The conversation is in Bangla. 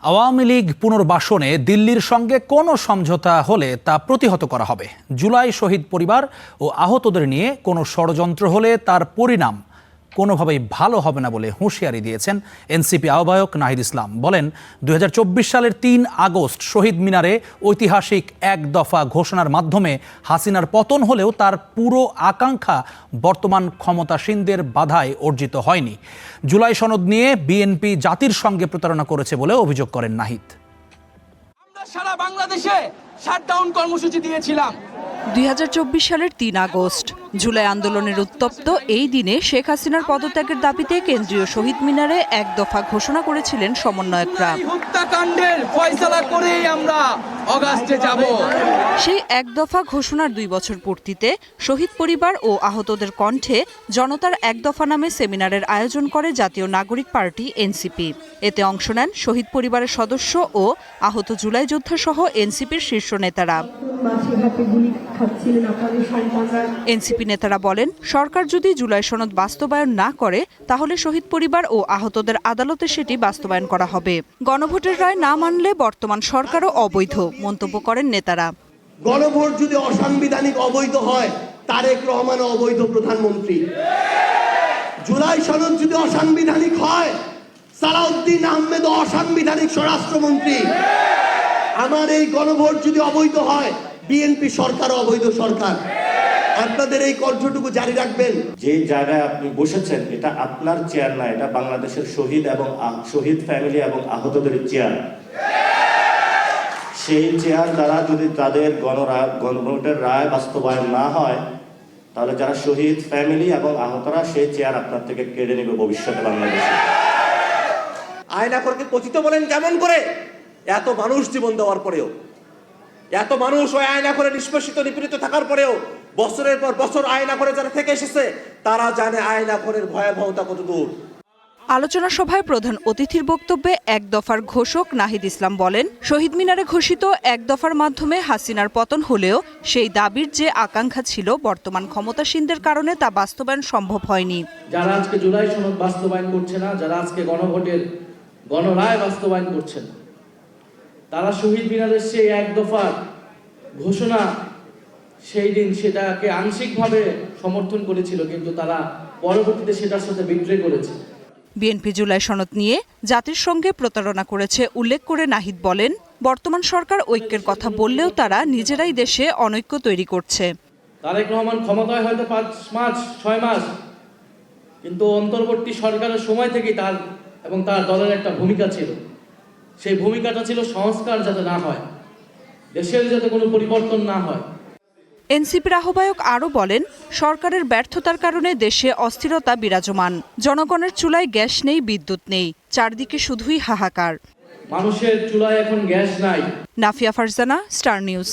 আওয়ামী লীগ পুনর্বাসনে দিল্লির সঙ্গে কোনো সমঝোতা হলে তা প্রতিহত করা হবে। জুলাই শহীদ পরিবার ও আহতদের নিয়ে কোনো ষড়যন্ত্র হলে তার পরিণাম কোনোভাবেই ভালো হবে না বলে হুঁশিয়ারি দিয়েছেন এনসিপি আহ্বায়ক নাহিদ ইসলাম। বলেন, ২০২৪ সালের ৩ আগস্ট শহীদ মিনারে ঐতিহাসিক এক দফা ঘোষণার মাধ্যমে হাসিনার পতন হলেও তার পুরো আকাঙ্ক্ষা বর্তমান ক্ষমতাসীনদের বাধায় অর্জিত হয়নি। জুলাই সনদ নিয়ে বিএনপি জাতির সঙ্গে প্রতারণা করেছে বলে অভিযোগ করেন নাহিদ। আমরা সারা বাংলাদেশে শাটডাউন কর্মসূচি দিয়েছিলাম। ২০২৪ সালের ৩ আগস্ট জুলাই আন্দোলনের উত্তপ্ত এই দিনে শেখ হাসিনার পদত্যাগের দাবিতে কেন্দ্রীয় শহীদ মিনারে এক দফা ঘোষণা করেছিলেন সমন্বয়করা। হত্যাকাণ্ডের ফয়সালা করেই আমরা অগাস্টে যাব। সেই এক দফা ঘোষণার ২ বছর পূর্তিতে শহীদ পরিবার ও আহতদের কণ্ঠে জনতার এক দফা নামে সেমিনারের আয়োজন করে জাতীয় নাগরিক পার্টি এনসিপি। এতে অংশ নেন শহীদ পরিবারের সদস্য ও আহত জুলাই যোদ্ধা সহ এনসিপির শীর্ষ নেতারা। এনসিপি নেতারা বলেন, সরকার যদি জুলাই সনদ বাস্তবায়ন না করে তাহলে শহীদ পরিবার ও আহতদের আদালতে সেটি বাস্তবায়ন করা হবে। গণভোটের রায় না মানলে বর্তমান সরকারও অবৈধ মন্তব্য করেন নেতারা। গণভোট যদি অসাংবিধানিক অবৈধ হয়, তারেক রহমান অবৈধ প্রধানমন্ত্রী। জুলাই সনদ যদি অসাংবিধানিক হয়, সালাউদ্দিন আহমেদ অসাংবিধানিক স্বরাষ্ট্রমন্ত্রী। আমার এই গণভোট যদি অবৈধ হয়, বিএনপি সরকার অবৈধ সরকার। আপনাদের এই কণ্ঠটুকু জারি রাখবেন। যে জায়গায় আপনি বসেছেন এটা আপনার চেয়ার না, এটা বাংলাদেশের শহীদ এবং শহীদ ফ্যামিলি এবং আহতদের চেয়ার। সেই চেয়ার দ্বারা যদি তাদের গণভোটের রায় বাস্তবায়ন না হয়, তাহলে যারা শহীদ ফ্যামিলি এবং আহতরা সেই চেয়ার আপনার থেকে কেড়ে নেবে ভবিষ্যতে বাংলাদেশে। আয়নাঘরকে পতিত বলেন কেমন করে? এত মানুষ জীবন দেওয়ার পরেও, এত মানুষ ওই আয়নাঘরে নিষ্পেষিত নিপীড়িত থাকার পরেও বছরের পর বছর আয়নাঘরে যারা থেকে এসেছে তারা জানে আয়নাঘরের ভয়াবহতা কত দূর। আলোচনা সভায় প্রধান অতিথির বক্তব্যে এক দফার ঘোষক নাহিদ ইসলাম বলেন, শহীদ মিনারে ঘোষিত এক দফার মাধ্যমে হাসিনার পতন হলেও সেই দাবির যে আকাঙ্ক্ষা ছিল বর্তমান ক্ষমতাসীনদের কারণে তা বাস্তবায়ন সম্ভব হয়নি। যারা আজকে জুলাই সনদ বাস্তবায়ন করছে না, যারা আজকে গণভোটের গণরায় বাস্তবায়ন করছেন, তারা শহীদ মিনারের সেই এক দফার ঘোষণা সেই দিন সেটাকে আংশিকভাবে সমর্থন করেছিল, কিন্তু তারা পরবর্তীতে সেটার সাথে বিদ্রোহ করেছে। বিএনপি জুলাই সনদ নিয়ে জাতির সঙ্গে প্রতারণা করেছে উল্লেখ করে নাহিদ বলেন, বর্তমান সরকার ঐক্যের কথা বললেও তারা নিজেরাই দেশে অনৈক্য তৈরি করছে। তারেক রহমান ক্ষমতায় হয়তো 5 মাস 6 মাস, কিন্তু অন্তর্বর্তী সরকারের সময় থেকেই তার এবং তার দলের একটা ভূমিকা ছিল। সেই ভূমিকাটা ছিল সংস্কার যাতে না হয়, দেশের যাতে কোনো পরিবর্তন না হয়। এনসিপির আহ্বায়ক আরও বলেন, সরকারের ব্যর্থতার কারণে দেশে অস্থিরতা বিরাজমান। জনগণের চুলায় গ্যাস নেই, বিদ্যুৎ নেই, চারদিকে শুধুই হাহাকার। মানুষের চুলায় এখন গ্যাস নাই। Nafia Farzana, star news.